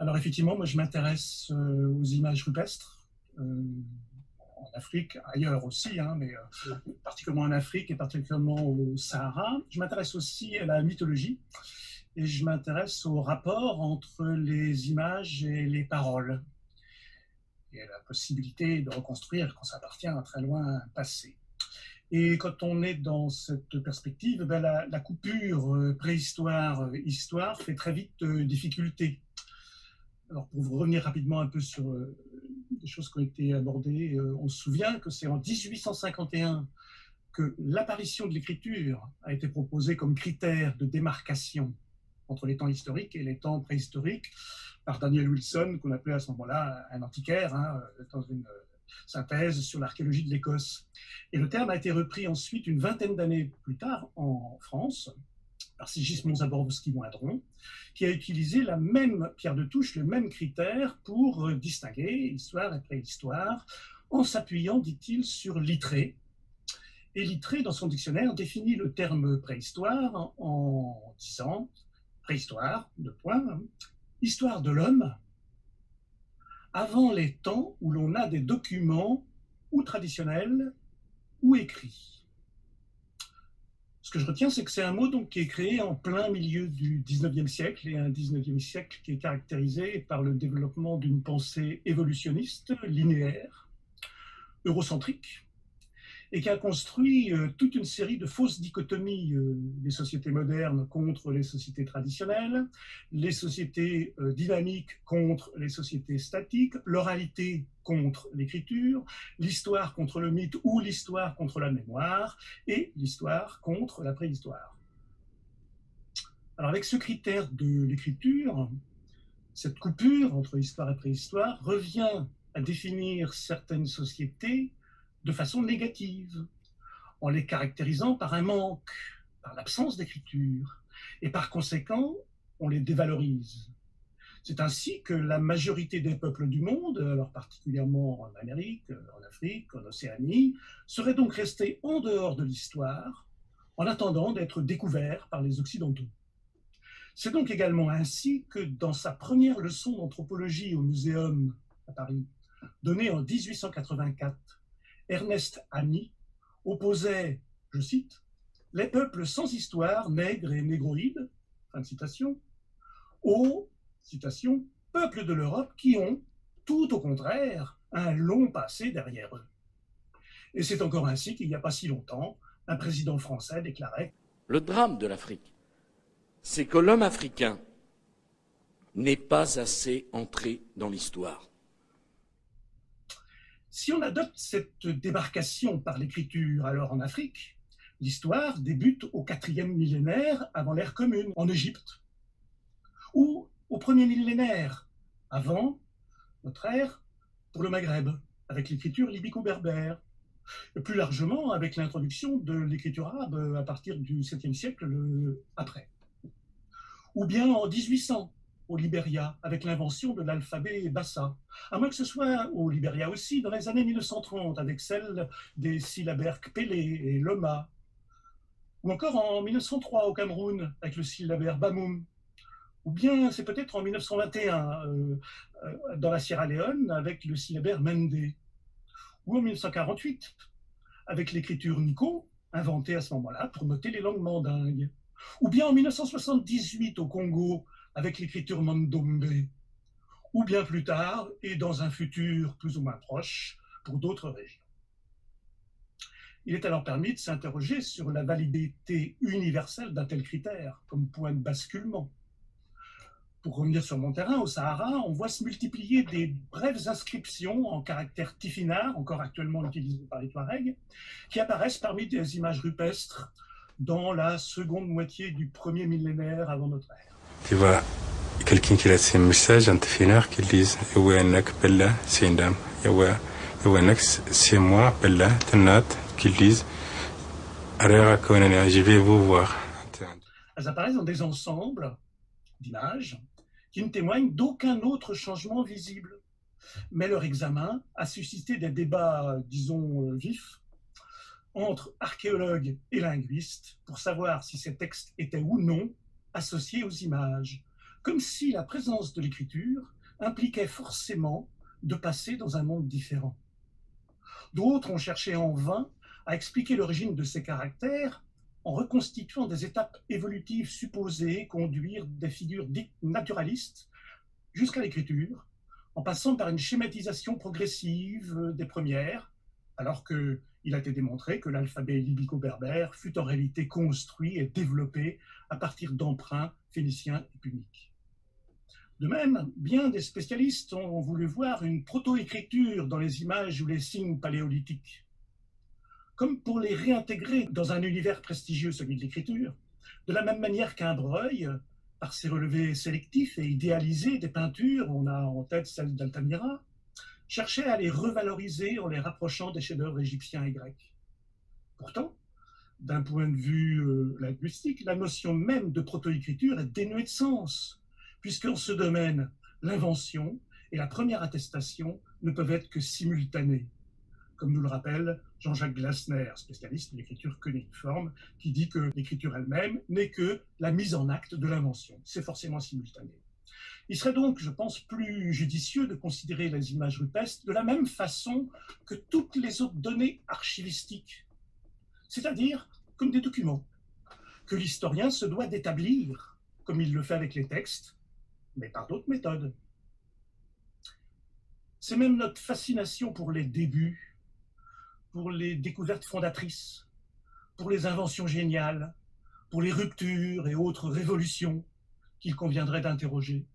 Alors effectivement, moi je m'intéresse aux images rupestres, en Afrique, ailleurs aussi, hein, mais particulièrement en Afrique et particulièrement au Sahara. Je m'intéresse aussi à la mythologie et je m'intéresse au rapport entre les images et les paroles et à la possibilité de reconstruire quand ça appartient à un très loin passé. Et quand on est dans cette perspective, ben la coupure préhistoire-histoire fait très vite difficulté. Alors, pour vous revenir rapidement un peu sur des choses qui ont été abordées, on se souvient que c'est en 1851 que l'apparition de l'écriture a été proposée comme critère de démarcation entre les temps historiques et les temps préhistoriques par Daniel Wilson, qu'on appelait à ce moment-là un antiquaire, hein, dans une synthèse sur l'archéologie de l'Écosse. Et le terme a été repris ensuite une vingtaine d'années plus tard en France, par Sigismond Zaborowski-Moindron, qui a utilisé la même pierre de touche, le même critère pour distinguer histoire et préhistoire, en s'appuyant, dit-il, sur Littré. Et Littré, dans son dictionnaire, définit le terme préhistoire en disant préhistoire, histoire de l'homme, avant les temps où l'on a des documents ou traditionnels ou écrits. Ce que je retiens, c'est que c'est un mot donc, qui est créé en plein milieu du 19e siècle, et un 19e siècle qui est caractérisé par le développement d'une pensée évolutionniste, linéaire, eurocentrique, et qui a construit toute une série de fausses dichotomies des sociétés modernes contre les sociétés traditionnelles, les sociétés dynamiques contre les sociétés statiques, l'oralité contre l'écriture, l'histoire contre le mythe ou l'histoire contre la mémoire, et l'histoire contre la préhistoire. Alors avec ce critère de l'écriture, cette coupure entre histoire et préhistoire revient à définir certaines sociétés de façon négative, en les caractérisant par un manque, par l'absence d'écriture, et par conséquent, on les dévalorise. C'est ainsi que la majorité des peuples du monde, alors particulièrement en Amérique, en Afrique, en Océanie, seraient donc restés en dehors de l'histoire, en attendant d'être découverts par les Occidentaux. C'est donc également ainsi que dans sa première leçon d'anthropologie au Muséum à Paris, donnée en 1884, Ernest Hani opposait, je cite, les peuples sans histoire, nègres et négroïdes, fin de citation, aux, citation, peuples de l'Europe qui ont, tout au contraire, un long passé derrière eux. Et c'est encore ainsi qu'il n'y a pas si longtemps, un président français déclarait: le drame de l'Afrique, c'est que l'homme africain n'est pas assez entré dans l'histoire. Si on adopte cette démarcation par l'écriture, alors en Afrique, l'histoire débute au 4e millénaire avant l'ère commune, en Égypte, ou au 1er millénaire avant notre ère pour le Maghreb, avec l'écriture libico-berbère, et plus largement avec l'introduction de l'écriture arabe à partir du 7e siècle après. Ou bien en 1800, au Libéria, avec l'invention de l'alphabet Bassa. À moins que ce soit au Libéria aussi, dans les années 1930, avec celle des syllabaires Kpélé et Loma. Ou encore en 1903 au Cameroun, avec le syllabaire Bamoum. Ou bien c'est peut-être en 1921, dans la Sierra Leone, avec le syllabaire Mende. Ou en 1948, avec l'écriture Nico, inventée à ce moment-là pour noter les langues mandingues. Ou bien en 1978 au Congo, avec l'écriture Mandombe, ou bien plus tard, et dans un futur plus ou moins proche, pour d'autres régions. Il est alors permis de s'interroger sur la validité universelle d'un tel critère, comme point de basculement. Pour revenir sur mon terrain, au Sahara, on voit se multiplier des brèves inscriptions en caractères tifinagh, encore actuellement utilisées par les Touaregs, qui apparaissent parmi des images rupestres dans la seconde moitié du 1er millénaire avant notre ère. Tu vois quelqu'un qui laisse un message en tifinagh qui dit « Ewenek Bella, c'est une dame. Ewenek, c'est moi, Bella, Tenat », qui disent « je vais vous voir ». Elles apparaissent dans des ensembles d'images qui ne témoignent d'aucun autre changement visible. Mais leur examen a suscité des débats, disons, vifs, entre archéologues et linguistes pour savoir si ces textes étaient ou non associés aux images, comme si la présence de l'écriture impliquait forcément de passer dans un monde différent. D'autres ont cherché en vain à expliquer l'origine de ces caractères en reconstituant des étapes évolutives supposées conduire des figures dites naturalistes jusqu'à l'écriture, en passant par une schématisation progressive des premières, alors qu'il a été démontré que l'alphabet libyco-berbère fut en réalité construit et développé à partir d'emprunts phéniciens et puniques. De même, bien des spécialistes ont voulu voir une proto-écriture dans les images ou les signes paléolithiques, comme pour les réintégrer dans un univers prestigieux, celui de l'écriture, de la même manière qu'un Breuil, par ses relevés sélectifs et idéalisés des peintures, on a en tête celle d'Altamira, cherchait à les revaloriser en les rapprochant des chefs-d'œuvre égyptiens et grecs. Pourtant, d'un point de vue linguistique, la notion même de proto-écriture est dénuée de sens, puisqu'en ce domaine, l'invention et la première attestation ne peuvent être que simultanées, comme nous le rappelle Jean-Jacques Glasner, spécialiste de l'écriture cunéiforme, qui dit que l'écriture elle-même n'est que la mise en acte de l'invention. C'est forcément simultané. Il serait donc, je pense, plus judicieux de considérer les images rupestres de la même façon que toutes les autres données archivistiques, c'est-à-dire comme des documents que l'historien se doit d'établir, comme il le fait avec les textes, mais par d'autres méthodes. C'est même notre fascination pour les débuts, pour les découvertes fondatrices, pour les inventions géniales, pour les ruptures et autres révolutions qu'il conviendrait d'interroger.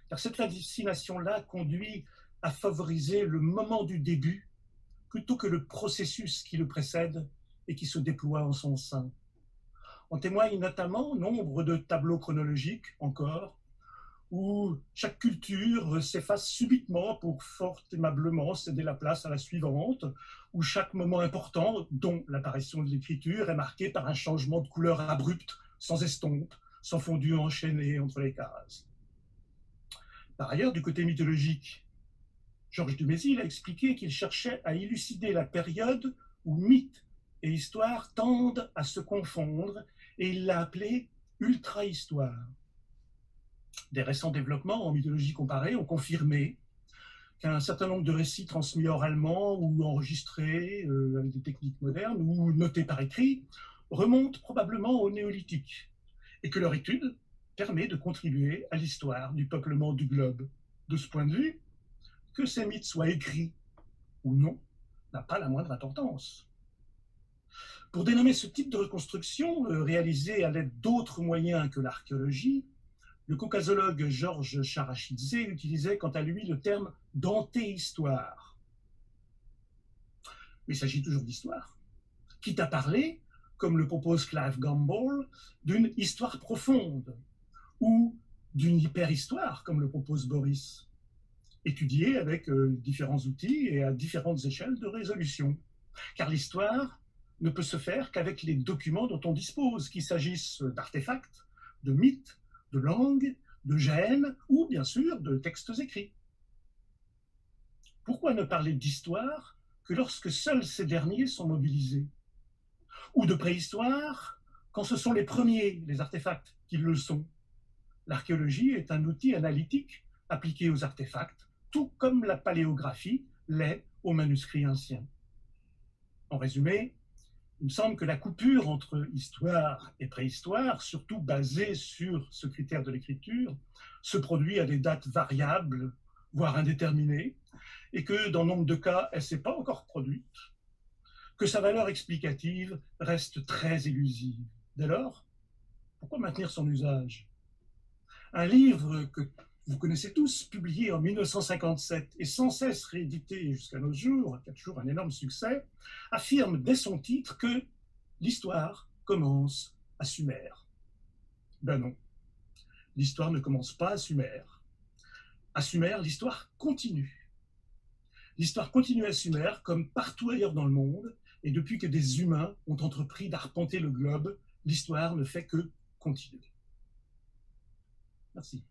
Car cette fascination-là conduit à favoriser le moment du début plutôt que le processus qui le précède et qui se déploie en son sein. En témoignent notamment nombre de tableaux chronologiques encore, où chaque culture s'efface subitement pour fort aimablement céder la place à la suivante, où chaque moment important, dont l'apparition de l'écriture, est marqué par un changement de couleur abrupt, sans estompe, sans fondu enchaîné entre les cases. Par ailleurs, du côté mythologique, Georges Dumézil a expliqué qu'il cherchait à élucider la période où mythe et histoire tendent à se confondre, et il l'a appelée ultra-histoire. Des récents développements en mythologie comparée ont confirmé qu'un certain nombre de récits transmis oralement ou enregistrés avec des techniques modernes ou notés par écrit remontent probablement au néolithique et que leur étude permet de contribuer à l'histoire du peuplement du globe. De ce point de vue, que ces mythes soient écrits ou non n'a pas la moindre importance. Pour dénommer ce type de reconstruction réalisée à l'aide d'autres moyens que l'archéologie, le caucasologue Georges Charachidze utilisait quant à lui le terme d'antéhistoire. Mais il s'agit toujours d'histoire, quitte à parler, comme le propose Clive Gamble, d'une histoire profonde ou d'une hyperhistoire, comme le propose Boris, étudiée avec différents outils et à différentes échelles de résolution. Car l'histoire ne peut se faire qu'avec les documents dont on dispose, qu'il s'agisse d'artefacts, de mythes, de langues, de gènes ou bien sûr de textes écrits. Pourquoi ne parler d'histoire que lorsque seuls ces derniers sont mobilisés? Ou de préhistoire quand ce sont les premiers, les artefacts, qui le sont? L'archéologie est un outil analytique appliqué aux artefacts, tout comme la paléographie l'est aux manuscrits anciens. En résumé, il me semble que la coupure entre histoire et préhistoire, surtout basée sur ce critère de l'écriture, se produit à des dates variables, voire indéterminées, et que dans nombre de cas, elle ne s'est pas encore produite, que sa valeur explicative reste très élusive. Dès lors, pourquoi maintenir son usage? Un livre que vous connaissez tous, publié en 1957 et sans cesse réédité jusqu'à nos jours, qui a toujours un énorme succès, affirme dès son titre que l'histoire commence à Sumer. Ben non, l'histoire ne commence pas à Sumer. À Sumer, l'histoire continue. L'histoire continue à Sumer comme partout ailleurs dans le monde, et depuis que des humains ont entrepris d'arpenter le globe, l'histoire ne fait que continuer. Merci.